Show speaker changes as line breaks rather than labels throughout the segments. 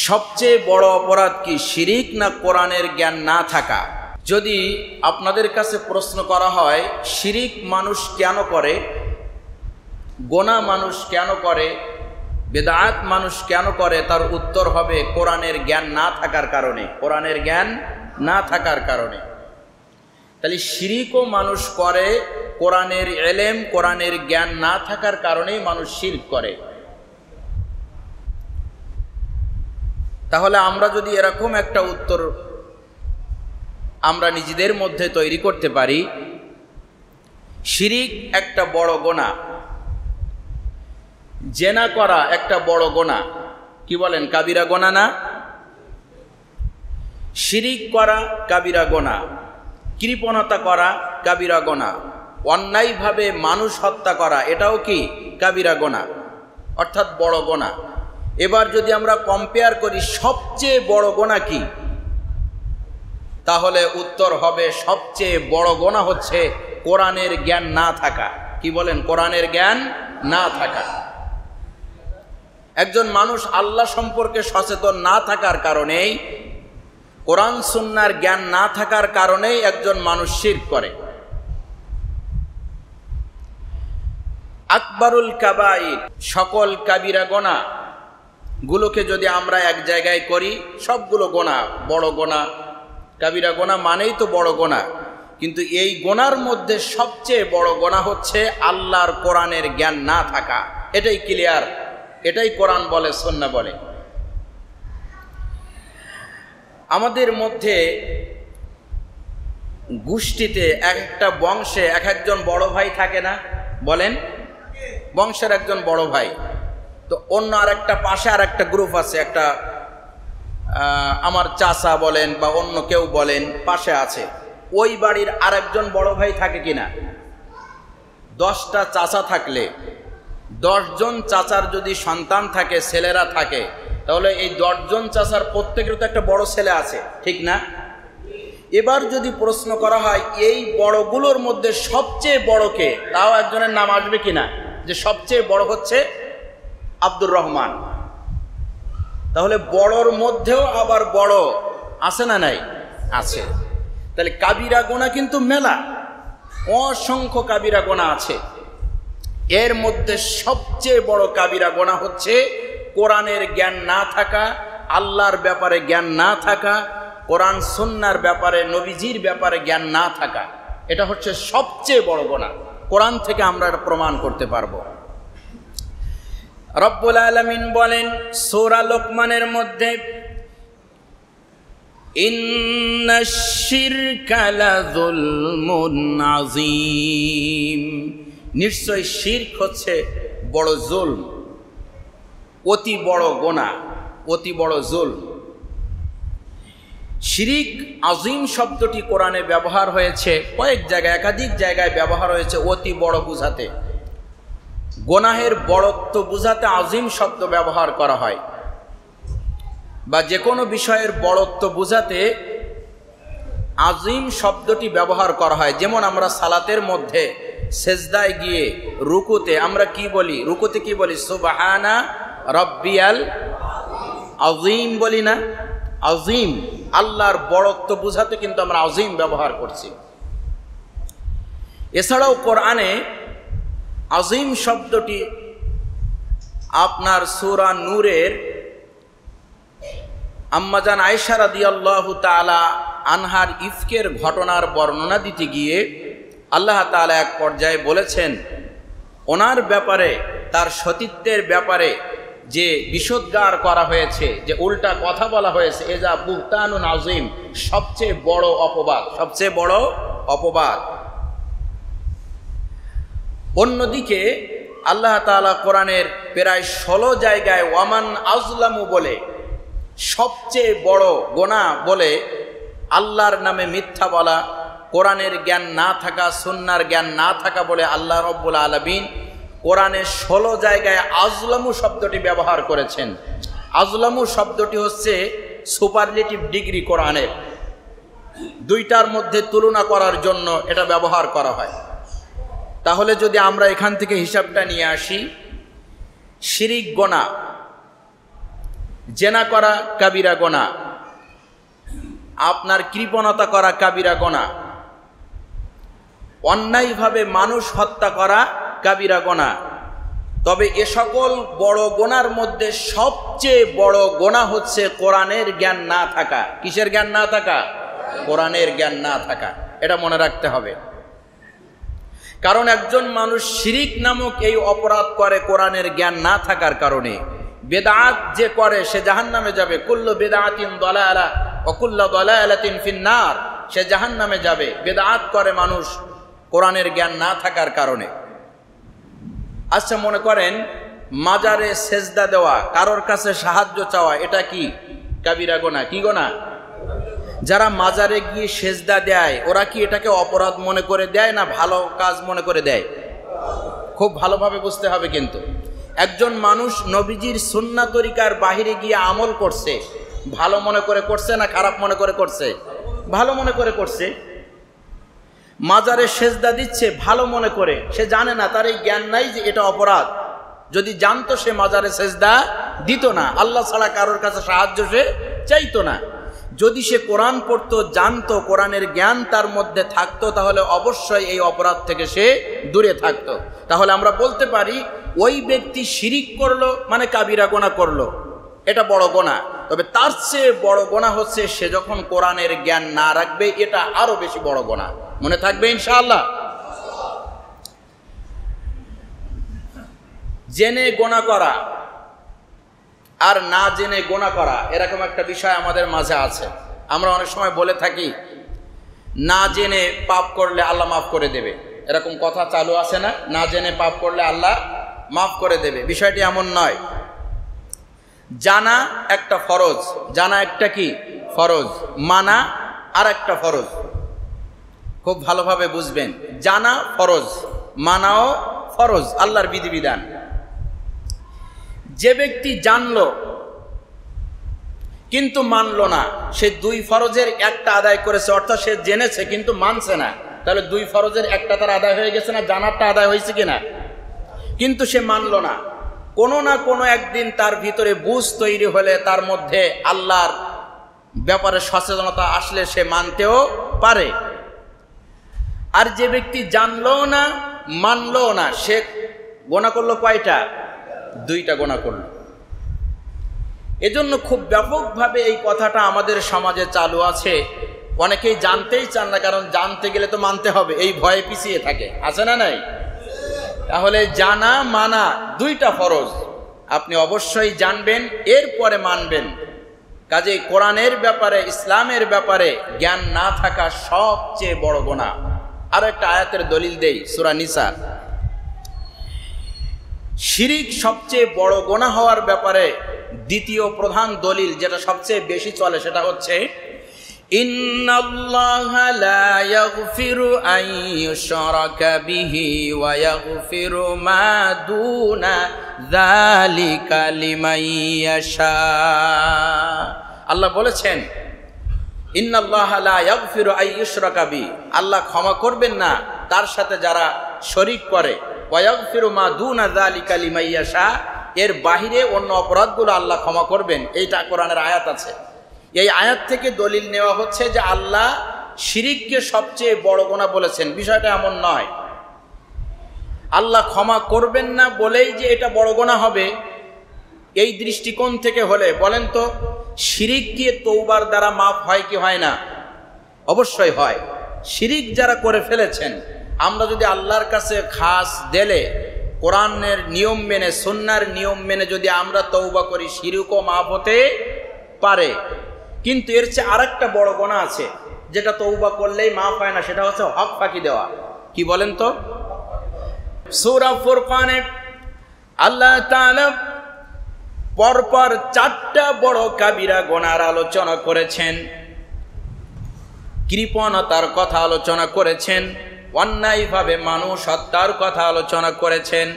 সবচেয়ে বড় অপরাধ কি শিরিক না কোরআনের জ্ঞান না থাকা? যদি আপনাদের কাছে প্রশ্ন করা হয় শিরিক মানুষ কেন করে, গোনা মানুষ কেন করে, বেদাত মানুষ কেন করে, তার উত্তর হবে কোরআনের জ্ঞান না থাকার কারণে। কোরআনের জ্ঞান না থাকার কারণে। তাহলে শিরিকও মানুষ করে কোরআনের ইলম, কোরআনের জ্ঞান না থাকার কারণেই মানুষ শিরক করে। তাহলে আমরা যদি এরকম একটা উত্তর আমরা নিজেদের মধ্যে তৈরি করতে পারি, শিরিক একটা বড় গোনা, জেনা করা একটা বড় গোনা, কি বলেন কাবিরা গোনা না? শিরিক করা কাবিরা গোনা, কৃপণতা করা কাবিরা গোনা, অন্যায়ভাবে মানুষ হত্যা করা এটাও কি কাবিরা গোনা, অর্থাৎ বড় গোনা। এবার যদি আমরা কম্পেয়ার করি সবচেয়ে বড় গোনা কি, তাহলে উত্তর হবে সবচেয়ে বড় গোনা হচ্ছে কোরআনের জ্ঞান না থাকা। কি বলেন? কোরআনের জ্ঞান না থাকা। একজন মানুষ আল্লাহ সম্পর্কে সচেতন না থাকার কারণেই, কোরআন সুন্নাহর জ্ঞান না থাকার কারণেই একজন মানুষ শিরক করে। আকবরুল কাবাইর, সকল কাবিরা গোনা গুলোকে যদি আমরা এক জায়গায় করি, সবগুলো গোনা বড় গোনা। কাবিরা গোনা মানেই তো বড় গোনা, কিন্তু এই গোনার মধ্যে সবচেয়ে বড় গোনা হচ্ছে আল্লাহর কোরআনের জ্ঞান না থাকা। এটাই ক্লিয়ার, এটাই কোরআন বলে, সুন্নাহ বলে। আমাদের মধ্যে গোষ্ঠীতে একটা বংশে এক একজন বড় ভাই থাকে না? বলেন, বংশের একজন বড় ভাই, তো অন্য আর একটা পাশে আর একটা গ্রুপ আছে, একটা আমার চাচা বলেন বা অন্য কেউ বলেন পাশে আছে, ওই বাড়ির আর একজন বড় ভাই থাকে কিনা? 10টা চাচা থাকলে 10 জন চাচার যদি সন্তান থাকে, ছেলেরা থাকে, তাহলে এই 10 জন চাচার প্রত্যেকের তো একটা বড় ছেলে আছে, ঠিক না? এবার যদি প্রশ্ন করা হয় এই বড়গুলোর মধ্যে সবচেয়ে বড় কে, তাও একজনের নাম আসবে কিনা যে সবচেয়ে বড় হচ্ছে আব্দুর রহমান? তাহলে বড়র মধ্যেও আবার বড় আছে না নাই? আছে। তাহলে কাবিরা গোনা কিন্তু মেলা, অসংখ্য কাবিরা গোনা আছে। এর মধ্যে সবচেয়ে বড় কাবিরা গোনা হচ্ছে কোরআনের জ্ঞান না থাকা, আল্লাহর ব্যাপারে জ্ঞান না থাকা, কোরআন সুন্নাহর ব্যাপারে, নবীজির ব্যাপারে জ্ঞান না থাকা। এটা হচ্ছে সবচেয়ে বড় গোনা। কোরআন থেকে আমরা প্রমাণ করতে পারবো। রব্বুল আলামিন বলেন সূরা লোকমানের মধ্যে, ইন্নাশ শিরকা লাযুলমুন আযীম, নিশ্চয় শিরক হচ্ছে বড় জুলম, অতি বড় গোনা, অতি বড় জুলম। শিরিক আযীম শব্দটি কোরআনে ব্যবহার হয়েছে কয়েক জায়গায়, একাধিক জায়গায় ব্যবহার হয়েছে অতি বড় বুঝাতে। গোনাহের বড়ত্ব বুঝাতে আযীম শব্দ ব্যবহার করা হয়, বা যে কোনো বিষয়ের বড়ত্ব বুঝাতে আযীম শব্দটি ব্যবহার করা হয়। যেমন আমরা সালাতের মধ্যে সেজদায় গিয়ে রুকুতে আমরা কি বলি? রুকুতে কি বলি? সুবহানা রাব্বিয়াল আযীম বলি না? আযীম, আল্লাহর বড়ত্ব বুঝাতে কিন্তু আমরা আযীম ব্যবহার করছি। এছাড়াও কোরআনে আযীম শব্দটি আপনার সূরা নূরের আম্মাজান আয়েশা রাদিয়াল্লাহু তাআলা আনহার ইফকের ঘটনার বর্ণনা দিতে গিয়ে আল্লাহ তাআলা এক পর্যায়ে বলেছেন, ওনার ব্যাপারে, তার সতীত্বের ব্যাপারে যে বিষোদ্গার করা হয়েছে, যে উল্টা কথা বলা হয়েছে, এজা বুহতানুন আযীম, সবচেয়ে বড় অপবাদ, সবচেয়ে বড় অপবাদ। অন্যদিকে আল্লাহ তাআলা কোরআনের প্রায় 16 জায়গায় ওয়ামান আযলামু বলে, সবচেয়ে বড় গোনা বলে আল্লাহর নামে মিথ্যা বলা, কোরআনের জ্ঞান না থাকা, সুন্নাহর জ্ঞান না থাকা বলে আল্লাহ রাব্বুল আলামিন কোরআনে 16 জায়গায় আযলামু শব্দটি ব্যবহার করেছেন। আযলামু শব্দটি হচ্ছে সুপারলেটিভ ডিগ্রি কোরআনের, দুইটার মধ্যে তুলনা করার জন্য এটা ব্যবহার করা হয়। তাহলে যদি আমরা এখান থেকে হিসাবটা নিয়ে আসি, শিরিক গোনা জেনা করা কাবিরা গোনা, আপনার কৃপণতা করা কাবিরা গোনা, অন্যায়ভাবে মানুষ হত্যা করা কাবিরা গোনা। তবে এ সকল বড় গোনার মধ্যে সবচেয়ে বড় গোনা হচ্ছে কোরআনের জ্ঞান না থাকা। কিসের জ্ঞান না থাকা? কোরআনের জ্ঞান না থাকা। এটা মনে রাখতে হবে। কারণ একজন মানুষ শিরিক নামক এই অপরাধ করে কোরআনের জ্ঞান না থাকার কারণে। বেদাত যে করে সে জাহান্নামে যাবে। কুল্লু বিদআতিন দালালা ওয়া কুল্লু দালালাতিন ফিন্নার, সে জাহান্নামে যাবে। বেদাত করে মানুষ কোরআনের জ্ঞান না থাকার কারণে। আচ্ছা, মনে করেন মাজারে সেজদা দেওয়া, কারোর কাছে সাহায্য চাওয়া, এটা কি কাবিরা গোনা? কি গোনা? যারা মাজারে গিয়ে সেজদা দেয় ওরা কি এটাকে অপরাধ মনে করে দেয় না ভালো কাজ মনে করে দেয়? খুব ভালোভাবে বুঝতে হবে। কিন্তু একজন মানুষ নবীজির সুন্নাহ তরিকার বাহিরে গিয়ে আমল করছে, ভালো মনে করে করছে না খারাপ মনে করে করছে? ভালো মনে করে করছে। মাজারে সেজদা দিচ্ছে ভালো মনে করে, সে জানে না, তার এই জ্ঞান নাই যে এটা অপরাধ। যদি জানতো সে মাজারে সেজদা দিত না, আল্লাহ ছাড়া কারোর কাছে সাহায্য সে চাইতো না। যদি সে কোরআন পড়তো, জানতো, কোরআনের জ্ঞান তার মধ্যে থাকতো, তাহলে অবশ্যই এই অপরাধ থেকে সে দূরে থাকতো। তাহলে আমরা বলতে পারি ওই ব্যক্তি শিরিক করলো মানে কাবিরা গোনা করলো, এটা বড় গোনা। তবে তার চেয়ে বড় গোনা হচ্ছে সে যখন কোরআনের জ্ঞান না রাখবে, এটা আরো বেশি বড় গোনা। মনে থাকবে ইনশাআল্লাহ। জেনে গোনা করা আর না জেনে গোনা করা, এরকম একটা বিষয় আমাদের মাঝে আছে। আমরা অনেক সময় বলে থাকি না জেনে পাপ করলে আল্লাহ মাফ করে দেবে, এরকম কথা চালু আছে না? না জেনে পাপ করলে আল্লাহ মাফ করে দেবে। বিষয়টি এমন নয়। জানা একটা ফরজ, জানা একটা কি ফরজ, মানা আর একটা ফরজ। খুব ভালোভাবে বুঝবেন, জানা ফরজ, মানাও ফরজ, আল্লাহর বিধিবিধান। যে ব্যক্তি জানলো কিন্তু মানলো না, সে দুই ফরজের একটা আদায় করেছে, অর্থাৎ সে জেনেছে কিন্তু মানছে না। তাহলে দুই ফরজের একটা তার আদায় হয়ে গেছে না? জানারটা আদায় হয়েছে কিনা? কিন্তু সে মানলো না। কোনো না কোনো একদিন তার ভিতরে বুঝ তৈরি হলে, তার মধ্যে আল্লাহর ব্যাপারে সচেতনতা আসলে সে মানতেও পারে। আর যে ব্যক্তি জানলো না, মানলো না, সে গোনা করলো কয়টা? দুইটা গোনা করলো। এজন্য খুব ব্যাপকভাবে এই কথাটা আমাদের সমাজে চালু আছে। অনেকেই জানতেই চান না, কারণ জানতে গেলে তো মানতে হবে, এই ভয়ে পিছিয়ে থাকে। আছে না নাই? তাহলে জানা মানা দুইটা ফরজ। আপনি অবশ্যই জানবেন, এরপরে মানবেন। কাজেই কোরআনের ব্যাপারে, ইসলামের ব্যাপারে জ্ঞান না থাকা সবচেয়ে বড় গুনাহ। আর একটা আয়াতের দলিল দেই, সূরা নিসা। শিরিক সবচেয়ে বড় গুনাহ হওয়ার ব্যাপারে দ্বিতীয় প্রধান দলিল, যেটা সবচেয়ে বেশি চলে, সেটা হচ্ছে ইন্নাল্লাহা লা ইয়াগফিরু আন ইউশরাকা বিহি ওয়া ইয়াগফিরু মা দুনা যালিকা লিমান ইয়াশা। আল্লাহ বলেছেন ইন্নাল্লাহা লা ইয়াগফিরু আন ইউশরাকা বিহি, আল্লাহ ক্ষমা করবেন না তার সাথে যারা শরীক করে। ওয়া ইয়াগফিরু মা দুনা যালিকা লিমান ইয়াশা, এর বাহিরে অন্য অপরাধগুলো আল্লাহ ক্ষমা করবেন। এইটা কোরআনের আয়াত আছে। এই আয়াত থেকে দলিল নেওয়া হচ্ছে যে আল্লাহ শিরিককে সবচেয়ে বড় গুনাহ বলেছেন। বিষয়টা এমন নয় আল্লাহ ক্ষমা করবেন না বলেই যে এটা বড় গুনাহ হবে, এই দৃষ্টিকোণ থেকে হলে বলেন তো, শিরিক কি তওবার দ্বারা মাফ হয় কি হয় না? অবশ্যই হয়। শিরিক যারা করে ফেলেছেন, আমরা যদি আল্লাহর কাছে খাস দিলে কোরআনের নিয়ম মেনে, সুন্নাহর নিয়ম মেনে যদি আমরা তওবা করি, শিরকও মাফ হতে পারে। কিন্তু এর চেয়ে আরেকটা বড় গুনাহ আছে, যেটা তওবা করলেই মাফ হয় না, সেটা হচ্ছে হক ফাঁকি দেওয়া। কি বলেন তো? সূরা ফুরকানে আল্লাহ তাআলা পরপর 4টা বড় কাবিরা গুনাহর আলোচনা করেছেন। কৃপণতার কথা আলোচনা করেছেন, অন্যায়ভাবে মানুষ হত্যার কথা আলোচনা করেছেন,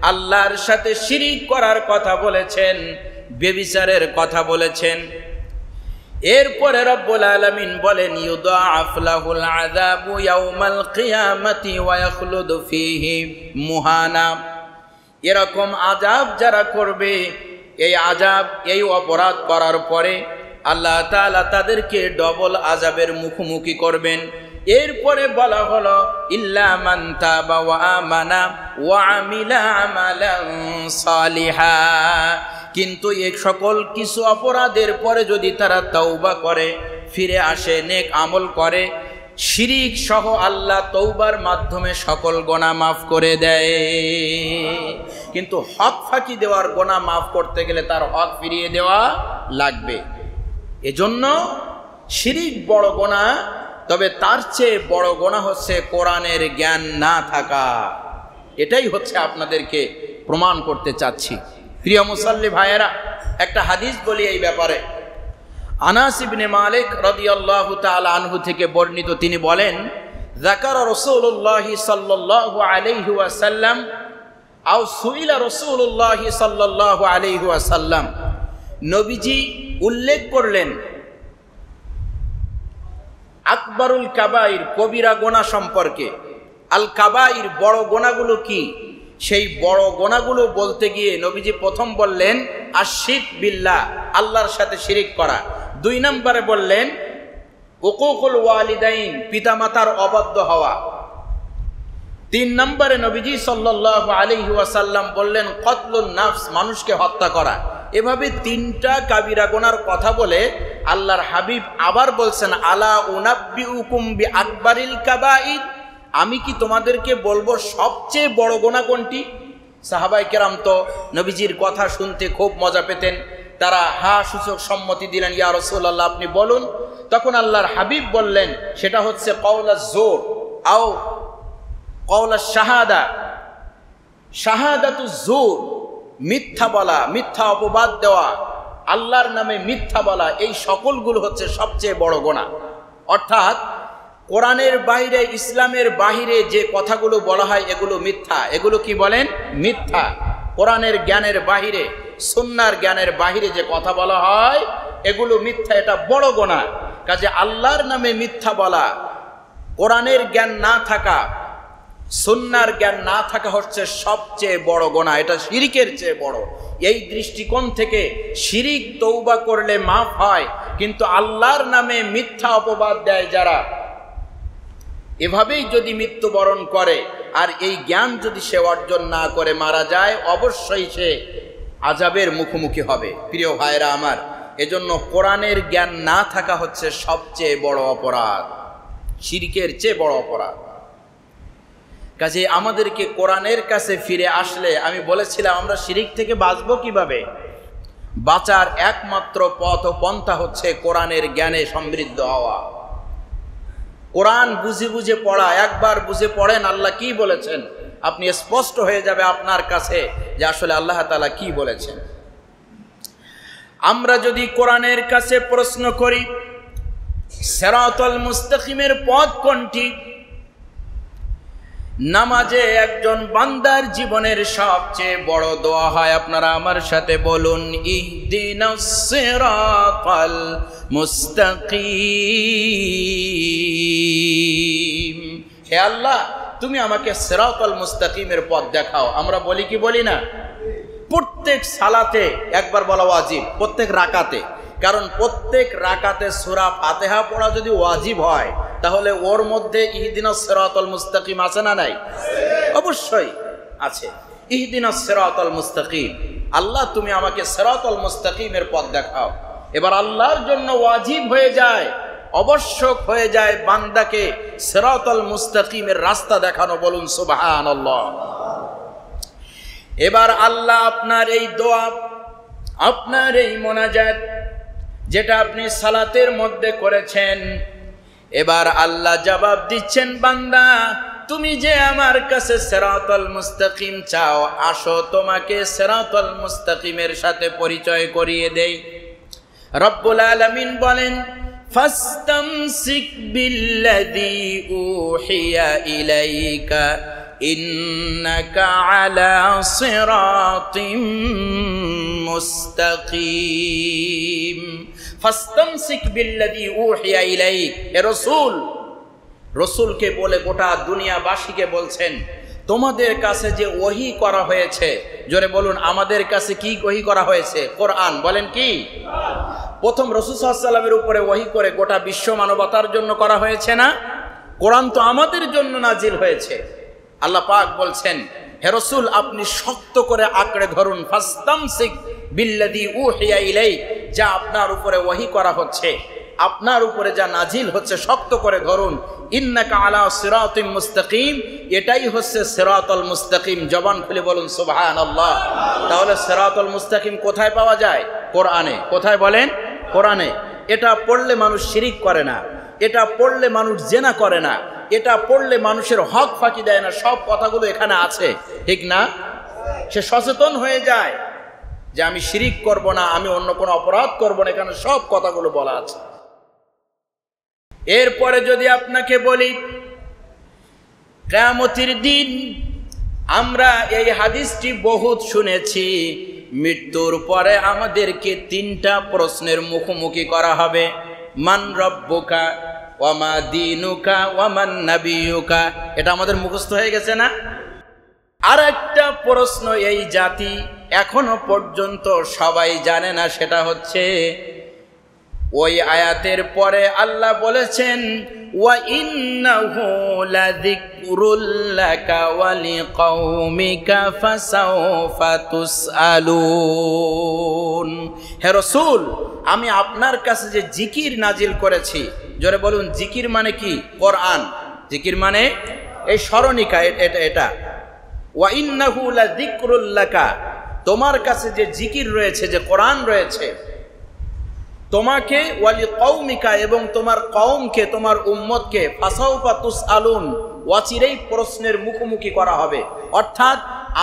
আল্লাহর সাথে শিরিক করার কথা বলেছেন, ব্যভিচারের কথা বলেছেন। এরপরে রব্বুল আলামিন বলেন ইউদাআফ লাহুল আযাবু ইয়াউমাল কিয়ামাতি ওয়া ইয়াখলুদু ফীহি মুহানা। এরকম আযাব যারা করবে এই আযাব, এই অপরাধ করার পরে আল্লাহ তাআলা তাদেরকে ডবল আযাবের মুখোমুখি করবেন। এরপরে বলা হলো ইল্লা মান তাবা ওয়া আমানা ওয়া আমিলা আমালান সালিহা, কিন্তু এই সকল কিছু অপরাধের পরে যদি তারা তওবা করে, ফিরে আসে, নেক আমল করে, শিরিক সহ আল্লাহ তওবার মাধ্যমে সকল গুনাহ মাফ করে দেয়। কিন্তু হক ফাঁকি দেওয়ার গুনাহ মাফ করতে গেলে তার হক ফিরিয়ে দেওয়া লাগবে। এজন্য শিরিক বড় গুনাহ, তবে তার চেয়ে বড় গুনাহ হচ্ছে কোরআনের জ্ঞান না থাকা। এটাই হচ্ছে আপনাদেরকে প্রমাণ করতে চাচ্ছি। প্রিয় মুসাল্লি ভাইয়েরা, একটা হাদিস বলি এই ব্যাপারে। আনাস ইবনে মালিক রাদিয়াল্লাহু তাআলা আনহু থেকে বর্ণিত, তিনি বলেন, যাকারা রাসূলুল্লাহ সাল্লাল্লাহু আলাইহি ওয়াসাল্লাম আও সুইলা রাসূলুল্লাহ সাল্লাল্লাহু আলাইহি ওয়াসাল্লাম, নবীজি উল্লেখ করলেন আকবরুল কাবাইর, কবিরা গোনা সম্পর্কে। আল কাবাইর, বড় গোনাগুলো কি? সেই বড় গোনাগুলো বলতে গিয়ে নবীজি প্রথম বললেন আশিরক বিল্লাহ, আল্লাহর সাথে শিরিক করা। 2 নম্বরে বললেন উকুকুল ওয়ালিদাইন, পিতামাতার অবাধ্য হওয়া। 3 নম্বরে নবীজি সাল্লাল্লাহু আলাইহি ওয়াসাল্লাম বললেন কতলুন নাফস, মানুষকে হত্যা করা। এভাবে 3টা কাবিরা গুনার কথা বলে আল্লাহর হাবিব আবার বলছেন আলা উনাব্বিউকুম বিআকবারিল কাবাইর, আমি কি তোমাদেরকে বলবো সবচেয়ে বড় গুনাহ কোনটি? সাহাবায়ে কেরাম তো নবীজির কথা শুনতে খুব মজা পেতেন। তারা হা সূচক সম্মতি দিলেন, ইয়া রাসূলুল্লাহ আপনি বলুন। তখন আল্লাহর হাবিব বললেন সেটা হচ্ছে কওলাজ জোর আও কওলাশ শাহাদা, শাহাদাতুজ জোর, মিথ্যা বলা, মিথ্যা অপবাদ দেওয়া, আল্লাহর নামে মিথ্যা বলা, এই সকলগুলো হচ্ছে সবচেয়ে বড় গুনাহ। অর্থাৎ কোরআনের বাইরে, ইসলামের বাহিরে যে কথাগুলো বলা হয় এগুলো মিথ্যা। এগুলো কি বলেন? মিথ্যা। কোরআনের জ্ঞানের বাহিরে, সুন্নাহর জ্ঞানের বাহিরে যে কথা বলা হয় এগুলো মিথ্যা, এটা বড় গুনাহ। কাজে আল্লাহর নামে মিথ্যা বলা, কোরআনের জ্ঞান না থাকা, সুন্নাহর জ্ঞান না থাকা হচ্ছে সবচেয়ে বড় গুনাহ, এটা শিরিকের চেয়ে বড়। এই দৃষ্টিকোণ থেকে শিরিক তওবা করলে মাফ হয়, কিন্তু আল্লাহর নামে মিথ্যা অপবাদ দেয় যারা, এভাবেই যদি মৃত্যুবরণ করে আর এই জ্ঞান যদি সে অর্জন না করে মারা যায়, অবশ্যই সে আযাবের মুখোমুখি হবে। প্রিয় ভাইরা আমার, এজন্য কোরআনের জ্ঞান না থাকা হচ্ছে সবচেয়ে বড় অপরাধ, শিরকের চেয়ে বড় অপরাধ। কাজে আমাদেরকে কোরআনের কাছে ফিরে আসলে, আমি বলেছিলাম আমরা শিরিক থেকে বাঁচবো কিভাবে? বাঁচার একমাত্র পথ ও পন্থা হচ্ছে কোরআনের জ্ঞানে সমৃদ্ধ হওয়া। কোরআন বুঝে বুঝে পড়া। একবার বুঝে পড়েন আল্লাহ কি বলেছেন, আপনি স্পষ্ট হয়ে যাবে আপনার কাছে যে আসলে আল্লাহ তাআলা কি বলেছেন। আমরা যদি কোরআনের কাছে প্রশ্ন করি সিরাতুল মুস্তাকিমের পথ কোনটি, নামাজে একজন বান্দার জীবনের সবচেয়ে বড় দোয়া হয়, আপনারা আমার সাথে বলুন ইহদিনাস সিরাতাল মুস্তাকিম। হে আল্লাহ, তুমি আমাকে সিরাতাল মুস্তাকিমের পথ দেখাও। আমরা বলি কি বলি না? প্রত্যেক সালাতে একবার বলা ওয়াজিব, প্রত্যেক রাকাতে। কারণ প্রত্যেক রাকাতে সূরা ফাতিহা পড়া যদি ওয়াজিব হয়, তাহলে ওর মধ্যে ইহদিনাস সিরাতাল মুস্তাকিম আছে না নাই? অবশ্যই আছে। ইহদিনাস সিরাতাল মুস্তাকিম, আল্লাহ তুমি আমাকে সিরাতাল মুস্তাকিমের পথ দেখাও। এবার আল্লাহর জন্য ওয়াজিব হয়ে যায়, আবশ্যক হয়ে যায় বান্দাকে সিরাতাল মুস্তাকিমের রাস্তা দেখানো। বলুন সুবহানাল্লাহ। এবার আল্লাহ আপনার এই দোয়া, আপনার এই মোনাজাত যেটা আপনি সালাতের মধ্যে করেছেন, এবার আল্লাহ জবাব দিচ্ছেন, বান্দা তুমি যে আমার কাছে সিরাতাল মুস্তাকিম চাও, আসো তোমাকে সিরাতাল মুস্তাকিমের সাথে পরিচয় করিয়ে দেই। রব্বুল আলামিন বলেন ফাস্তামসিক বিল্লাযী উহিয়া ইলাইকা ইন্নাকা আলা সিরাতিম মুস্তাকিম। ফাস্তামসিক বিল্লাযী উহিয়া ইলাইক। এ রাসূল, রাসূলকে বলে গোটা দুনিয়াবাসীকে বলছেন তোমাদের কাছে যে ওহী করা হয়েছে, জোরে বলুন আমাদের কাছে কি ওহী করা হয়েছে? কোরআন। বলেন কি? প্রথম রাসূল সাল্লাল্লাহু আলাইহি ওয়াসাল্লামের উপরে ওহী করে গোটা বিশ্ব মানবতার জন্য করা হয়েছে না? কোরআন তো আমাদের জন্য নাজিল হয়েছে। আল্লাহ পাক বলছেন, হে রাসূল আপনি শক্ত করে আঁকড়ে ধরুন, ফাস্তামসিক বিল্লাযী উহিয়া ইলাইক, যা আপনার উপরে ওহী করা হচ্ছে, আপনার উপরে যা নাজিল হচ্ছে শক্ত করে ধরুন। ইন্নাকা আলা সিরাতিম মুস্তাকিম, এটাই হচ্ছে সিরাতুল মুস্তাকিম। জবান খুলে বলুন সুবহানাল্লাহ। তাহলে সিরাতুল মুস্তাকিম কোথায় পাওয়া যায়? কোরআনে। কোথায় বলেন? কোরআনে। এটা পড়লে মানুষ শিরিক করে না, এটা পড়লে মানুষ জেনা করে না, এটা পড়লে মানুষের হক ফাঁকি দেয় না, সব কথাগুলো এখানে আছে, ঠিক না? সে সচেতন হয়ে যায় যে আমি শিরিক করব না, আমি অন্য কোনো অপরাধ করব না, এখানে সব কথাগুলো বলা আছে। এরপরে যদি আপনাকে বলি কিয়ামতের দিন, আমরা এই হাদিসটি বহুত শুনেছি, মৃত্যুর পরে আমাদেরকে তিনটা প্রশ্নের মুখোমুখি করা হবে। মান রব্বুকা ওয়া মা দীনুকা ওয়া মান নাবিয়ুকা, এটা আমাদের মুখস্থ হয়ে গেছে না? আর একটা প্রশ্ন এই জাতি এখনো পর্যন্ত সবাই জানে না, সেটা হচ্ছে ওই আয়াতের পরে আল্লাহ বলেছেন ওয়া ইন্নাহু লাযিকরুল লাকা ওয়া লিকাওমিকা ফাসাওফা তুসআলুন। হে রাসূল আমি আপনার কাছে যে জিকির নাজিল করেছি, জোরে বলুন জিকির মানে কি? কোরআন। জিকির মানে এই স্মরণিকা, এটা ওয়া ইন্নাহু লাযিকরুল লাকা, তোমার কাছে যে জিকির রয়েছে, যে কোরআন রয়েছে, তোমাকে ওয়ালি কওমিকা এবং তোমার কওমকে, তোমার উম্মতকে ফাসাউফা তুসআলুন, ওয়াচিরেই প্রশ্নের মুখোমুখি করা হবে। অর্থাৎ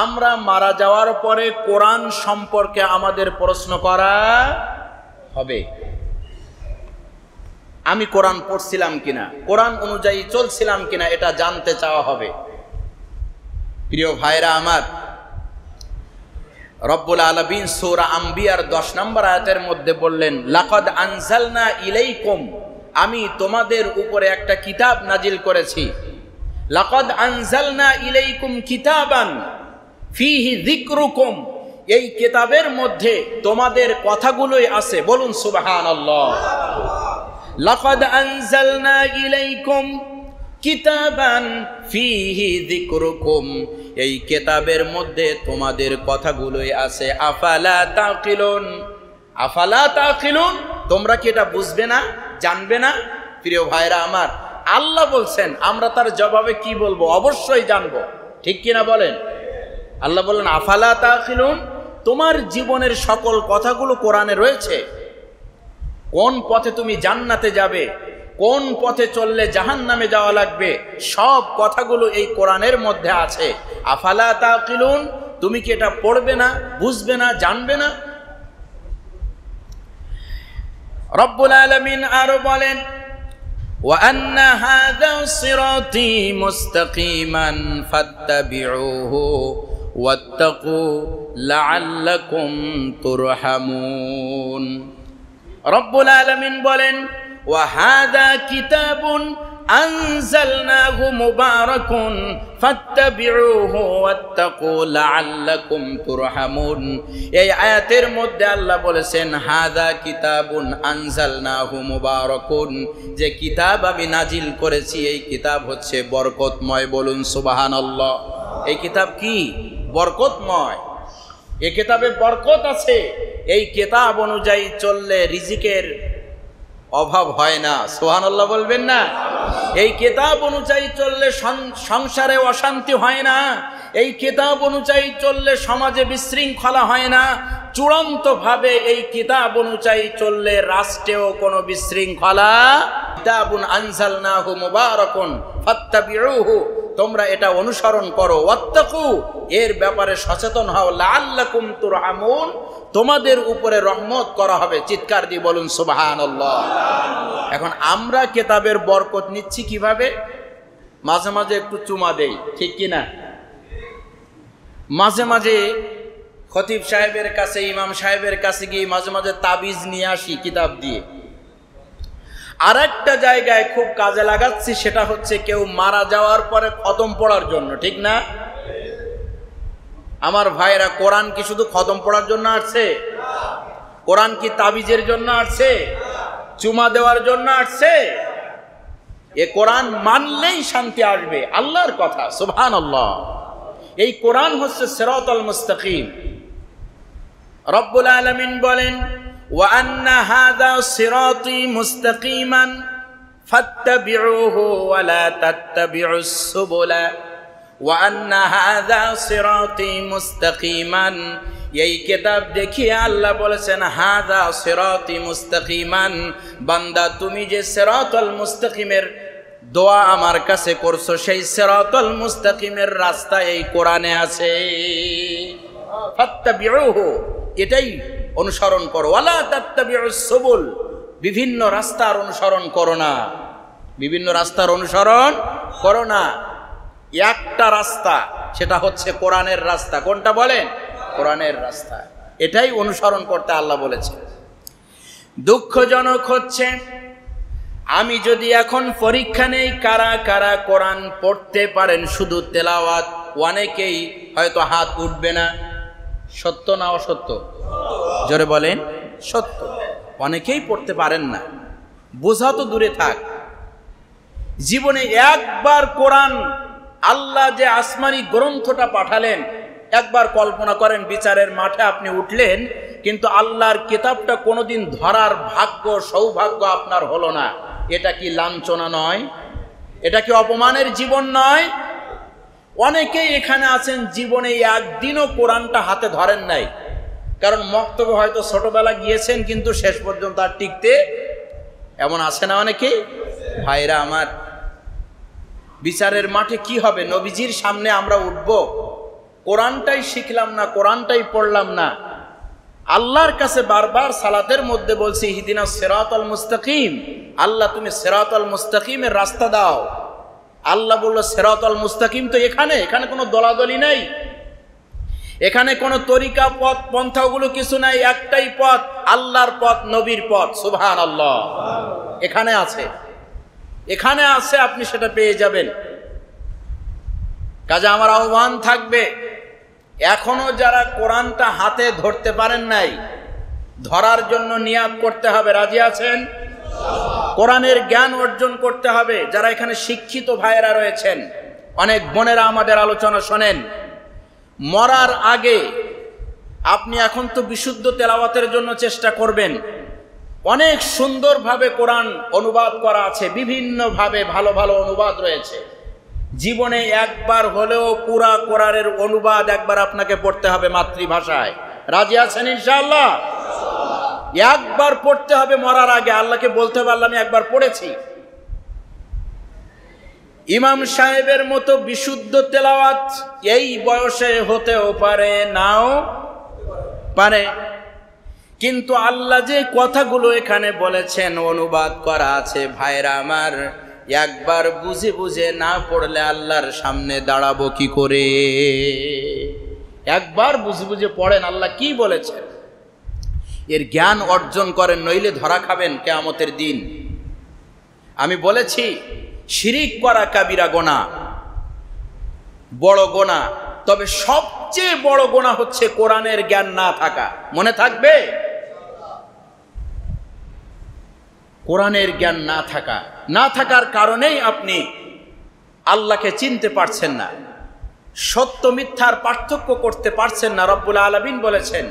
আমরা মারা যাওয়ার পরে কোরআন সম্পর্কে আমাদের প্রশ্ন করা হবে। আমি কোরআন পড়ছিলাম কিনা, কোরআন অনুযায়ী চলছিলাম কিনা, এটা জানতে চাওয়া হবে। প্রিয় ভাইরা আমার, রব্বুল আলামিন সূরা আম্বিয়ার 10 নম্বর আয়াতের মধ্যে বললেন লাকাদ আনজালনা ইলাইকুম, আমি তোমাদের উপরে একটা কিতাব নাজিল করেছি। লাকাদ আনজালনা ইলাইকুম কিতাবান ফীহি যিকরুকুম, এই কিতাবের মধ্যে তোমাদের কথাগুলোই আছে। বলুন সুবহানাল্লাহ। লাকাদ আনজালনা ইলাইকুম কিতাবান ফীহি যিকরুকুম, এই কিতাবের মধ্যে তোমাদের কথাগুলোই আছে। আফালা তাকিলুন, আফালা তাকিলুন, তোমরা কি এটা বুঝবে না, জানবে না? প্রিয় ভাইরা আমার, আল্লাহ বলছেন, আমরা তার জবাবে কি বলবো? অবশ্যই জানবো, ঠিক কিনা বলেন? আল্লাহ বলেন আফালা তাকিলুন, তোমার জীবনের সকল কথাগুলো কোরআনে রয়েছে। কোন পথে তুমি জান্নাতে যাবে, কোন পথে চললে জাহান্নামে যাওয়া লাগবে, সব কথাগুলো এই কোরআনের মধ্যে আছে। আফালা তাকিলুন, তুমি কি এটা পড়বে না, বুঝবে না, জানবে না? রব্বুল আলামিন আরো বলেন ওয়া আন্না হাযা সিরাতী মুস্তাকিমান ফাত্তাবিউহু ওয়াত্তাকু লাআল্লাকুম তুরহামুন। রব্বুল আলামিন বলেন ওয়া হাযা কিতাবুন আনজালনাহু মুবারাকুন ফাত্তাবিউহু ওয়াত্তাকু লাআল্লাকুম তুরহামুন। এই আয়াতের মধ্যে আল্লাহ বলেছেন হাযা কিতাবুন আনজালনাহু মুবারাকুন, যে কিতাব আমি নাজিল করেছি এই কিতাব হচ্ছে বরকতময়। বলুন সুবহানাল্লাহ। এই কিতাব কি? বরকতময়। এই কিতাবে বরকত আছে। এই কিতাব অনুযায়ী চললে রিজিকের অভাব হয় না। সুবহানাল্লাহ বলবেন না? এই কিতাব অনুযায়ী চললে সংসারে অশান্তি হয় না। এই কিতাব অনুযায়ী চললে সমাজে বিশৃঙ্খলা হয় না। চূড়ান্ত ভাবে এই কিতাব অনুযায়ী চললে রাষ্ট্রেও কোনো বিশৃঙ্খলা। কিতাবুন আনজালনাহু মুবারাকুন ফাত্তাবিউহু, তোমরা এটা অনুসরণ করো। ওয়াত্তাকু, এর ব্যাপারে সচেতন হও। লাআল্লাকুম তুরহামুন, তোমাদের উপরে রহমত করা হবে। চিৎকার দিয়ে বলুন সুবহানাল্লাহ। এখন আমরা কিতাবের বরকত নিচ্ছি কিভাবে? মাঝে মাঝে একটু চুমা দেই, ঠিক কিনা? মাঝে মাঝে খতিব সাহেবের কাছে, ইমাম সাহেবের কাছে গিয়ে মাঝে মাঝে তাবিজ নিয়ে আসি কিতাব দিয়ে। আর একটা জায়গায় খুব কাজে লাগাচ্ছি, সেটা হচ্ছে কেউ মারা যাওয়ার পরে খতম পড়ার জন্য, ঠিক না? আমার ভাইরা, কোরআন কি শুধু খতম পড়ার জন্য আসছে? কোরআন কি তাবিজের জন্য আসছে? চুমা দেওয়ার জন্য আসছে? এ কোরআন মানলেই শান্তি আসবে, আল্লাহর কথা, সুবহানাল্লাহ। এই কোরআন হচ্ছে সিরাতাল মুস্তাকিম। রব্বুল আলামিন বলেন, ওয়া আন্না হাযা সিরাতি মুস্তাকিমান ফাত্তাবিউহু ওয়া লা তাত্তাবিউস সুবুলা ওয়া আন্না হাযা সিরাতি মুস্তাকিমান। এই কিতাব দেখিয়ে আল্লাহ বলেছেন, হাযা সিরাতি মুস্তাকিমান, বান্দা তুমি যে সিরাতাল মুস্তাকিমের দোয়া আমার কাছে করছো, সেই সিরাতাল মুস্তাকিমের রাস্তা এই কোরআনে আছে। ফাত্তাবিউহু, এটাই অনুসরণ করো। ওয়ালা তাত্তাবিউস সুবুল, বিভিন্ন রাস্তার অনুসরণ করো না, বিভিন্ন রাস্তার অনুসরণ করো না। একটা রাস্তা, সেটা হচ্ছে কোরআনের রাস্তা। কোনটা বলেন? কোরআনের রাস্তা। এটাই অনুসরণ করতে আল্লাহ বলেছে। দুঃখজনক হচ্ছে, আমি যদি এখন পরীক্ষা নেই কারা কারা কোরআন পড়তে পারেন শুধু তেলাওয়াত, অনেকেই হয়তো হাত উঠবে না। সত্য না অসত্য? জোরে বলেন। সত্য। অনেকেই পড়তে পারেন না। বোঝা তো দূরে থাক, জীবনে একবার কোরআন, আল্লাহ যে আসমানি গ্রন্থটা পাঠালেন, একবার কল্পনা করেন বিচারের মাঠে আপনি উঠলেন, কিন্তু আল্লাহর কিতাবটা কোনোদিন ধরার ভাগ্য সৌভাগ্য আপনার হলো না। এটা কি লাঞ্ছনা নয়? এটা কি অপমানের জীবন নয়? অনেকেই এখানে আছেন জীবনে একদিনও কোরআনটা হাতে ধরেন নাই, কারণ মক্তবে হয়তো ছোটবেলা গিয়েছেন কিন্তু শেষ পর্যন্ত আর টিকতে, এমন আছে না অনেকেই? ভাইরা আমার, বিচারের মাঠে কি হবে? নবীজির সামনে আমরা উঠব, কোরআনটাই শিখলাম না, কোরআনটাই পড়লাম না। আল্লাহর কাছে বারবার সালাতের মধ্যে বলছি, ইহদিনাস সিরাতাল মুস্তাকিম, আল্লাহ তুমি সিরাতাল মুস্তাকিমের রাস্তা দাও। আল্লাহ বলল, সিরাতাল মুস্তাকিম তো এখানে, এখানে কোনো দলাদলি নাই, এখানে কোনো তরিকা পথ পন্থা ওগুলো কিছু নাই, একটাই পথ, আল্লাহর পথ, নবীর পথ। সুবহানাল্লাহ। এখানে আছে, এখানে আছে, আপনি সেটা পেয়ে যাবেন। কাজে আমার আহ্বান থাকবে, এখনো যারা কোরআনটা হাতে ধরতে পারেন নাই, ধরার জন্য নিয়াত করতে হবে। রাজি আছেন? কোরআনের জ্ঞান অর্জন করতে হবে। যারা এখানে শিক্ষিত ভাইয়েরা রয়েছেন, অনেক বোনেরা আমাদের আলোচনা শোনেন, মরার আগে আপনি এখন তো বিশুদ্ধ তেলাওয়াতের জন্য চেষ্টা করবেন। অনেক সুন্দরভাবে কোরআন অনুবাদ করা আছে, বিভিন্নভাবে ভালো ভালো অনুবাদ রয়েছে। জীবনে একবার হলেও পুরা কোরআনের অনুবাদ একবার আপনাকে পড়তে হবে মাতৃভাষায়। রাজি আছেন ইনশাআল্লাহ? একবার পড়তে হবে মরার আগে, আল্লাহকে বলতে হবে, আল্লাহ আমি একবার পড়েছি। ইমাম সাহেবের মতো বিশুদ্ধ তেলাওয়াত এই বয়সে হতেও পারে, নাও পারে, কিন্তু আল্লাহ যে কথাগুলো এখানে বলেছেন অনুবাদ করা আছে, ভাইরা আমার, একবার বুঝে বুঝে না পড়লে আল্লাহর সামনে দাঁড়াবো কি করে? একবার বুঝে বুঝে পড়েন আল্লাহ কি বলেছেন, এর জ্ঞান অর্জন করেন, নইলে ধরা খাবেন কিয়ামতের দিন। আমি বলেছি, শিরিক করা কাবিরা গোনা, বড় গোনা, তবে সবচেয়ে বড় গোনা হচ্ছে কোরআনের জ্ঞান না থাকা। মনে থাকবে? কোরআনের জ্ঞান না থাকা, না থাকার কারণেই আপনি আল্লাহকে চিনতে পারছেন না, সত্য মিথ্যার পার্থক্য করতে পারছেন না। রব্বুল আলামিন বলেছেন,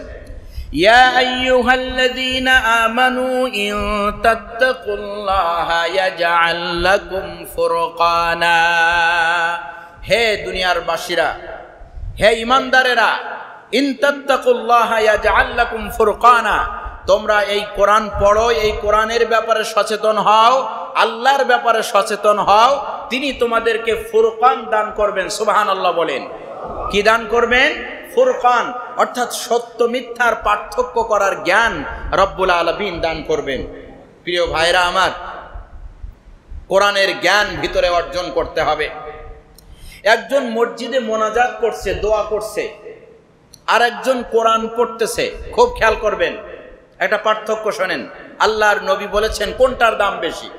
ইয়া আইয়ুহাল্লাযীনা আমানু ইন তাত্তাকুল্লাহা ইয়াজআল লাকুম ফুরকানা। হে দুনিয়ার বাসীরা, হে ঈমানদারেরা, ইন তাত্তাকুল্লাহা ইয়াজআল লাকুম ফুরকানা, তোমরা এই কোরআন পড়ো, এই কোরআনের ব্যাপারে সচেতন হও, আল্লাহর ব্যাপারে সচেতন হও, তিনি তোমাদেরকে ফুরকান দান করবেন। সুবহানাল্লাহ বলেন। কি দান করবেন? ফুরকান, অর্থাৎ সত্য মিথ্যার পার্থক্য করার জ্ঞান রব্বুল আলামিন দান করবেন। প্রিয় ভাইরা আমার, কোরআনের জ্ঞান ভিতরে অর্জন করতে হবে। একজন মসজিদে মোনাজাত করছে, দোয়া করছে, আর একজন কোরআন পড়তেছে। খুব খেয়াল করবেন, একটা পার্থক্য শোনেন। আল্লাহর নবী বলেছেন কোনটার দাম বেশি?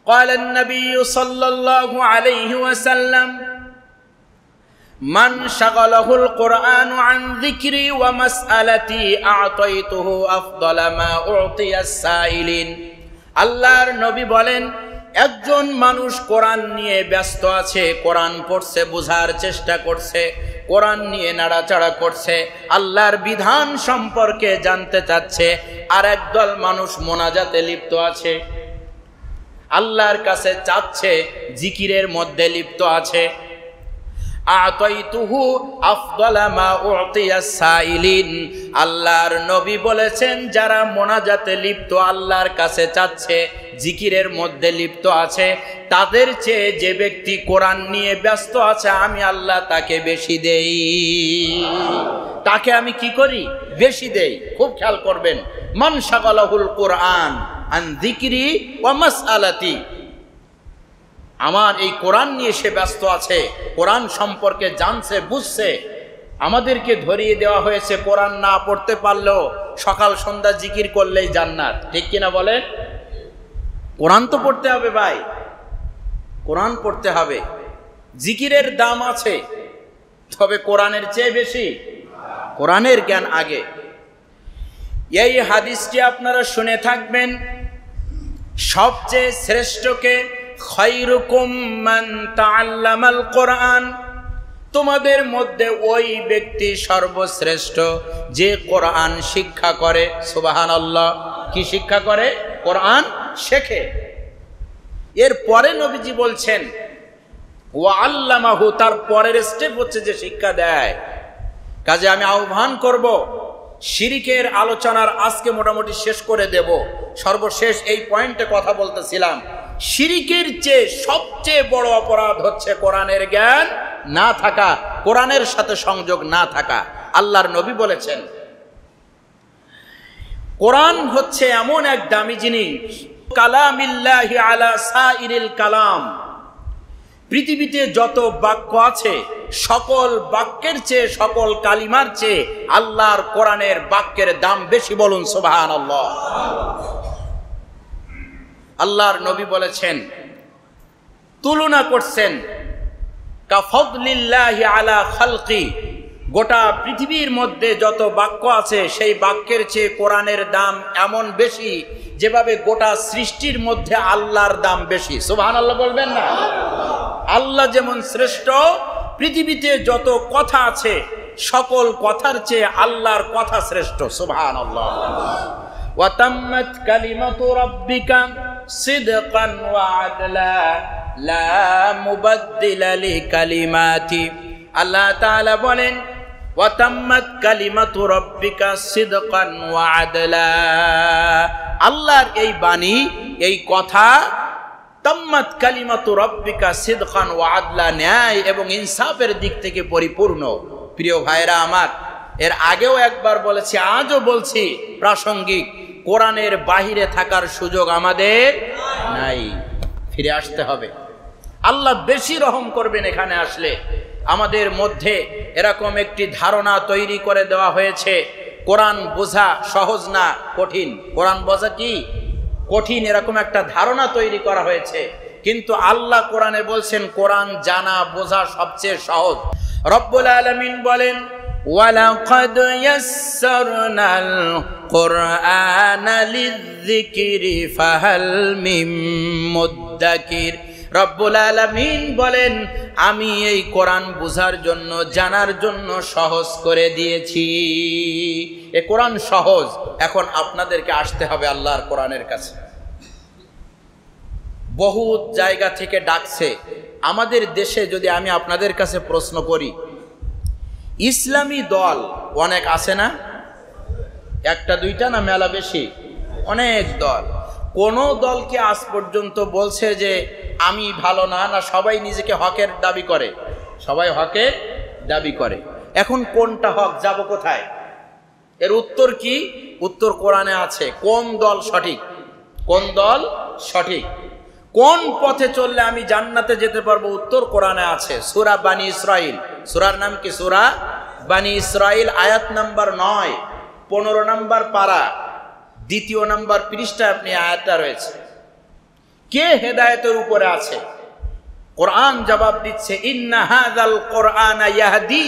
قال النبي صلى الله عليه وسلم মান শাগালাহুল কুরআনু আন যিকরি ওয়া মাসআলাতি আ'তাইতুহু আফদালা মা উ'তিয়াস সাইলিন। আল্লাহর নবী বলেন, একজন মানুষ কোরআন নিয়ে ব্যস্ত আছে, কোরআন পড়ছে, বোঝার চেষ্টা করছে, কোরআন নিয়ে নাড়াচাড়া করছে, আল্লাহর বিধান সম্পর্কে জানতে চাচ্ছে, আর একদল মানুষ মোনাজাতে লিপ্ত আছে, আল্লাহর কাছে চাচ্ছে, জিকিরের মধ্যে লিপ্ত আছে। আ'তাইতুহু আফদালা মা উ'তিয়াস সাইলিন। আল্লাহর নবী বলেছেন, যারা মোনাজাতে লিপ্ত, আল্লাহর কাছে চাচ্ছে, জিকিরের মধ্যে লিপ্ত আছে, তাদের চেয়ে যে ব্যক্তি কোরআন নিয়ে ব্যস্ত আছে, আমি আল্লাহ তাকে বেশি দেই। তাকে আমি কি করি? বেশি দেই। খুব খেয়াল করবেন, মান শাগালাহুল কুরআন আন যিকরি ওয়া মাসআলাতি। আমার এই কোরআন নিয়ে সে ব্যস্ত আছে, কোরআন সম্পর্কে জানছে, বুঝছে। আমাদেরকে ধরিয়ে দেওয়া হয়েছে কোরআন না পড়তে পারলেও সকাল সন্ধ্যা জিকির করলেই জান্নাত, ঠিক কিনা বলেন? কোরআন তো পড়তে হবে ভাই, কোরআন পড়তে হবে। জিকিরের দাম আছে, তবে কোরআনের চেয়ে বেশি, কোরআনের জ্ঞান আগে। এই হাদিসটি আপনারা শুনে থাকবেন, সবচেয়ে শ্রেষ্ঠকে খায়রুকুম মান তাআল্লামাল কোরআন। তোমাদের মধ্যে ওই ব্যক্তি সর্বশ্রেষ্ঠ যে কোরআন শিক্ষা করে। সুবহানাল্লাহ। কি শিক্ষা করে? কোরআন শেখে। এরপরে নবীজি বলছেন ওয়া আল্লামাহু, তার পরের স্টেপ হচ্ছে যে শিক্ষা দেয়। কাজে আমি আহ্বান করব, শিরিকের আলোচনার আজকে মোটামুটি শেষ করে দেব। সর্বশেষ এই পয়েন্টে কথা বলতেছিলাম, শিরিকের চেয়ে সবচেয়ে বড় অপরাধ হচ্ছে কোরআনের জ্ঞান না থাকা, কোরআনের সাথে সংযোগ না থাকা। আল্লাহর নবী বলেছেন, কোরআন হচ্ছে এমন এক দামি জিনিস, কালামিল্লাহি আলা সাইরিল কালাম। পৃথিবীতে যত বাক্য আছে, সকল বাক্যের চেয়ে, সকল কালিমার চেয়ে আল্লাহর কোরআনের বাক্যের দাম বেশি। বলুন সুবহানাল্লাহ। আল্লাহর নবী বলেছেন, তুলনা করছেন, কাফদলিল্লাহি আলা খালকি। গোটা পৃথিবীর মধ্যে যত বাক্য আছে, সেই বাক্যের চেয়ে কোরআনের দাম এমন বেশি, যেভাবে গোটা সৃষ্টির মধ্যে আল্লাহর দাম বেশি। সুবহানাল্লাহ বলবেন না? আল্লাহ যেমন শ্রেষ্ঠ, পৃথিবীতে যত কথা আছে, সকল কথার চেয়ে আল্লাহর কথা শ্রেষ্ঠ। সুবহানাল্লাহ। ওয়া তাম্মাত কালিমাতু রাব্বিকা সিদকান ওয়া আদলা লা মুবাদদিলা লিকালিমাতি। আল্লাহ তাআলা বলেন, ওয়া তাম্মাত কালিমাতু রাব্বিকা সিদকান ওয়া আদলা। আল্লাহর এই বাণী, এই কথা, তাম্মাত কালিমাতু রাব্বিকা সিদকান ওয়া আদলা, ন্যায় এবং ইনসাফের দিক থেকে পরিপূর্ণ। প্রিয় ভাইরা আমার, এর আগেও একবার বলেছি, আজও বলছি, প্রাসঙ্গিক, কোরআনের বাহিরে থাকার সুযোগ আমাদের নাই, ফিরে আসতে হবে। আল্লাহ বেশি রহম করবেন এখানে আসলে। আমাদের মধ্যে এরকম একটি ধারণা তৈরি করে দেওয়া হয়েছে, কোরআন বোঝা সহজ না, কঠিন। কোরআন বোঝা কি? কঠিন, এরকম একটা ধারণা তৈরি করা হয়েছে। কিন্তু আল্লাহ কোরআনে বলছেন, কোরআন জানা বোঝা সবচেয়ে সহজ। রব্বুল আলামিন বলেন, ওয়ালাকাদ ইয়াসসারনাল কুরআনা লিযিকরি ফাহাল মিন মুদ্দাকির। রব্বুল আলামিন বলেন, আমি এই কোরআন বোঝার জন্য, জানার জন্য সহজ করে দিয়েছি। এ কোরআন সহজ। এখন আপনাদেরকে আসতে হবে আল্লাহর কোরআনের কাছে। বহু জায়গা থেকে ডাকছে। আমাদের দেশে যদি আমি আপনাদের কাছে প্রশ্ন করি, ইসলামী দল অনেক আছে না? একটা দুইটা না, মেলা বেশি? অনেক দল। কোন দলকে আজ পর্যন্ত বলছে যে আমি ভালো না? না, সবাই নিজেকে হকের দাবি করে, সবাই হকের দাবি করে। এখন কোনটা হক, যাব কোথায়? এর উত্তর কি? উত্তর কোরআনে আছে। কোন দল সঠিক, কোন দল সঠিক, কোন পথে চললে আমি জান্নাতে যেতে পারবো, উত্তর কোরআনে আছে। সূরা বানী ইসরাইল, সূরার নাম কি? সূরা বানী ইসরাইল, আয়াত নাম্বার 9, 15 নম্বর পারা, 2 নম্বর পৃষ্ঠায় আপনি আয়াতটা রয়েছে। কে হেদায়েতের উপরে আছে? কোরআন জবাব দিচ্ছে, ইন্না হাযাল কোরআনা ইয়াহদি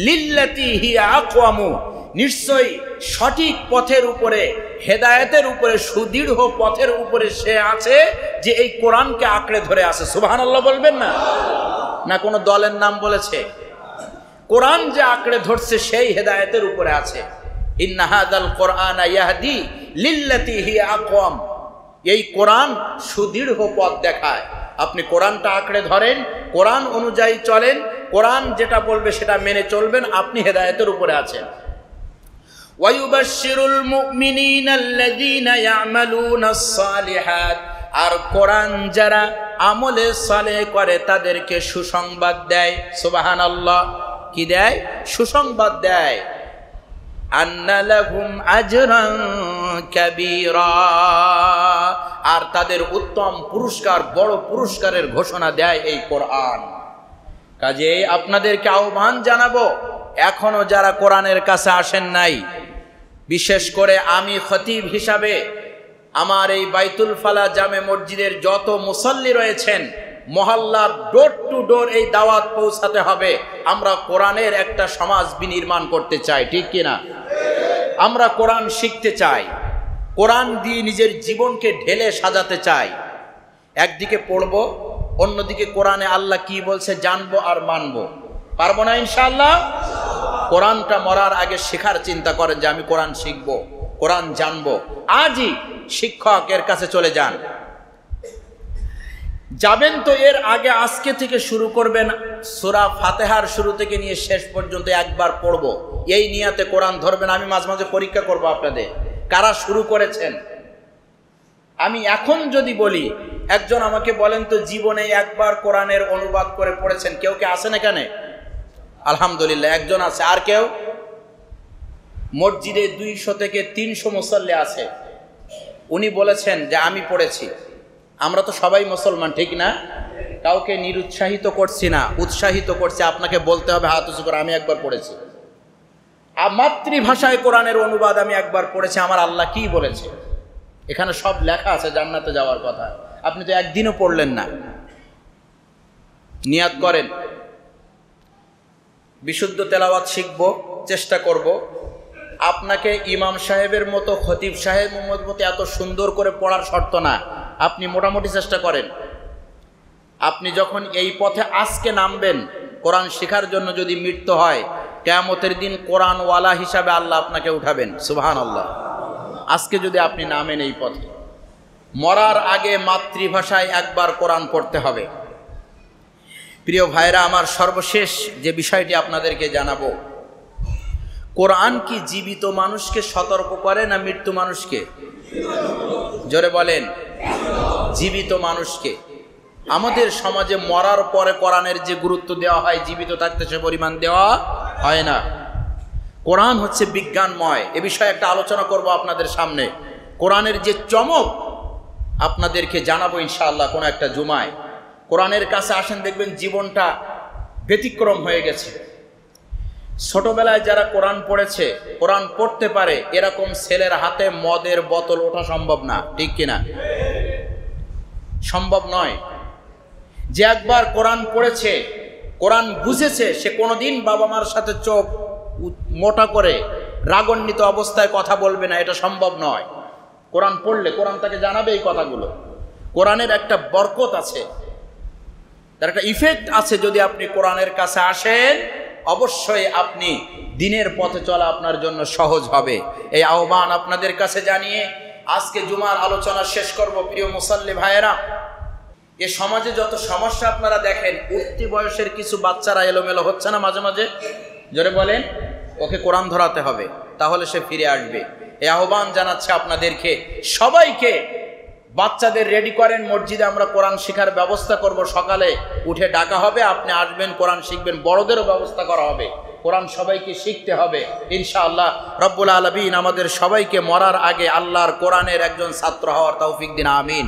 লিল্লাতী হিয়া আকওয়ামু, নিশ্চয়ই সঠিক পথের উপরে, হেদায়েতের উপরে, সুদৃঢ় পথের উপরে সে আছে যে এই কোরআনকে আঁকড়ে ধরে আছে। সুবহানাল্লাহ বলবেন না? না কোনো দলের নাম বলেছে? কোরআন যে আঁকড়ে ধরছে সেই হেদায়েতের উপরে আছে। ইন্না হাযাল কোরআনা ইয়াহদি লিল্লাতী হিয়া আকওয়াম, এই কোরআন সুদৃঢ় পথ দেখায়। আপনি কোরআনটা আঁকড়ে ধরেন, কোরআন অনুযায়ী চলেন, কোরআন যেটা বলবে সেটা মেনে চলবেন, আপনি হেদায়েতের উপরে আছেন। ওয়ায়ুবাশশিরুল মুমিনিনা আল্লাযীনা ইয়া'মালুনাস সালিহাত, আর কোরআন যারা আমলে সালেহ করে তাদেরকে সুসংবাদ দেয়। সুবহানাল্লাহ। কি দেয়? সুসংবাদ দেয়। আন্না লাহুম আজরান কাবীরা, আর তাদের উত্তম পুরস্কার, বড় পুরস্কারের ঘোষণা দেয় এই কোরআন। কাজেই আপনাদেরকে আহ্বান জানাবো, এখনো যারা কোরআনের কাছে আসেন নাই, বিশেষ করে আমি খতিব হিসাবে আমার এই বাইতুল ফালা জামে মসজিদের যত মুসল্লি রয়েছেন, মহল্লার ডোর টু ডোর এই দাওয়াত পৌঁছাতে হবে। আমরা কোরআনের একটা সমাজ বিনির্মাণ করতে চাই, ঠিক কিনা? আমরা কোরআন শিখতে চাই, কোরআন দিয়ে নিজের জীবনকে ঢেলে সাজাতে চাই। একদিকে পড়বো, অন্যদিকে কোরআনে আল্লাহ কি বলছে জানবো আর মানবো। পারবো না ইনশাআল্লাহ? কোরআনটা মরার আগে শেখার চিন্তা করেন যে আমি কোরআন শিখবো, কোরআন জানবো। আজই শিক্ষকের কাছে চলে যান। যাবেন তো এর আগে আজকে থেকে শুরু করবেন, সূরা ফাতিহার শুরু থেকে নিয়ে শেষ পর্যন্ত একবার পড়বো, এই নিয়াতে কোরআন ধরবেন। আমি মাঝে মাঝে পরীক্ষা করব আপনাদের, কারা শুরু করেছেন। আমি এখন যদি বলি, একজন আমাকে বলেন তো জীবনে একবার কোরআনের অনুবাদ করে পড়েছেন? কেউ কে আছেন এখানে? আলহামদুলিল্লাহ, একজন আছে। আর কেউ? মসজিদে 200 থেকে 300 মুসল্লি আছে, উনি বলেছেন যে আমি পড়েছি। আমরা তো সবাই মুসলমান, ঠিক না? কাউকে নিরুৎসাহিত করছি না, উৎসাহিত করছি। আপনাকে বলতে হবে হাত উঁচু করে, আমি একবার পড়েছি। মাতৃভাষায় কোরআনের অনুবাদ আমি একবার পড়েছি। আমার আল্লাহ কি বলেছে? এখানে সব লেখা আছে জান্নাতে যাওয়ার কথা। আপনি তো একদিনও পড়লেন না। নিয়াত করেন, বিশুদ্ধ তেলাওয়াত শিখব, চেষ্টা করব। আপনাকে ইমাম সাহেবের মতো, খতিব সাহেব মতো এত সুন্দর করে পড়ার শর্ত না, আপনি মোটামুটি চেষ্টা করেন। আপনি যখন এই পথে আজকে নামবেন কোরআন শেখার জন্য, যদি মৃত্যু হয়, কিয়ামতের দিন কোরআনওয়ালা হিসাবে আল্লাহ আপনাকে উঠাবেন। সুবহানাল্লাহ। আজকে যদি আপনি নামেন এই পথে, মরার আগে মাতৃভাষায় একবার কোরআন পড়তে হবে। প্রিয় ভাইরা আমার, সর্বশেষ যে বিষয়টি আপনাদেরকে জানাবো, কোরআন কি জীবিত মানুষকে সতর্ক করে না মৃত্যু মানুষকে? জোরে বলেন। জীবিত মানুষকে। আমাদের সমাজে মরার পরে কোরআনের যে গুরুত্ব দেওয়া হয়, জীবিত থাকতে সে পরিমাণ দেওয়া হয় না। কোরআন হচ্ছে বিজ্ঞানময়। এ বিষয়ে একটা আলোচনা করব আপনাদের সামনে। কোরআনের যে চমক আপনাদেরকে জানাবো ইনশাআল্লাহ কোনো একটা জুমায়। কোরআনের কাছে আসেন, দেখবেন জীবনটা ব্যতিক্রম হয়ে গেছে। ছোটবেলায় যারা কোরআন পড়েছে, কোরআন পড়তে পারে, এরকম ছেলের হাতে মদের বোতল ওঠা সম্ভব না, ঠিক কিনা? সম্ভব নয়। যে একবার কোরআন পড়েছে, কোরআন বুঝেছে, সে কোনোদিন বাবা মার সাথে চোখ মোটা করে রাগান্বিত অবস্থায় কথা বলবে না, এটা সম্ভব নয়। কোরআন পড়লে কোরআন তাকে জানাবে এই কথাগুলো। কোরআনের একটা বরকত আছে, তার একটা ইফেক্ট আছে। যদি আপনি কোরআনের কাছে আসেন, অবশ্যই আপনি দিনের পথে চলা আপনার জন্য সহজ হবে। এই আহ্বান আপনাদের কাছে জানিয়ে আজকে জুমার আলোচনা শেষ করব। প্রিয় মুসল্লি ভাইয়েরা, এ সমাজে যত সমস্যা আপনারা দেখেন, উঠতি বয়সের কিছু বাচ্চারা এলোমেলো হচ্ছে না মাঝে মাঝে? জোরে বলেন। ওকে কোরআন ধরাতে হবে, তাহলে সে ফিরে আসবে। এই আহ্বান জানাচ্ছে আপনাদেরকে, সবাইকে বাচ্চাদের রেডি করেন। মসজিদে আমরা কোরআন শেখার ব্যবস্থা করব। সকালে উঠে ডাকা হবে, আপনি আসবেন, কোরআন শিখবেন। বড়দেরও ব্যবস্থা করা হবে। কোরআন সবাইকে শিখতে হবে ইনশাআল্লাহ। রব্বুল আলামিন আমাদের সবাইকে মরার আগে আল্লাহর কোরআনের একজন ছাত্র হওয়ার তৌফিক দিন। আমিন।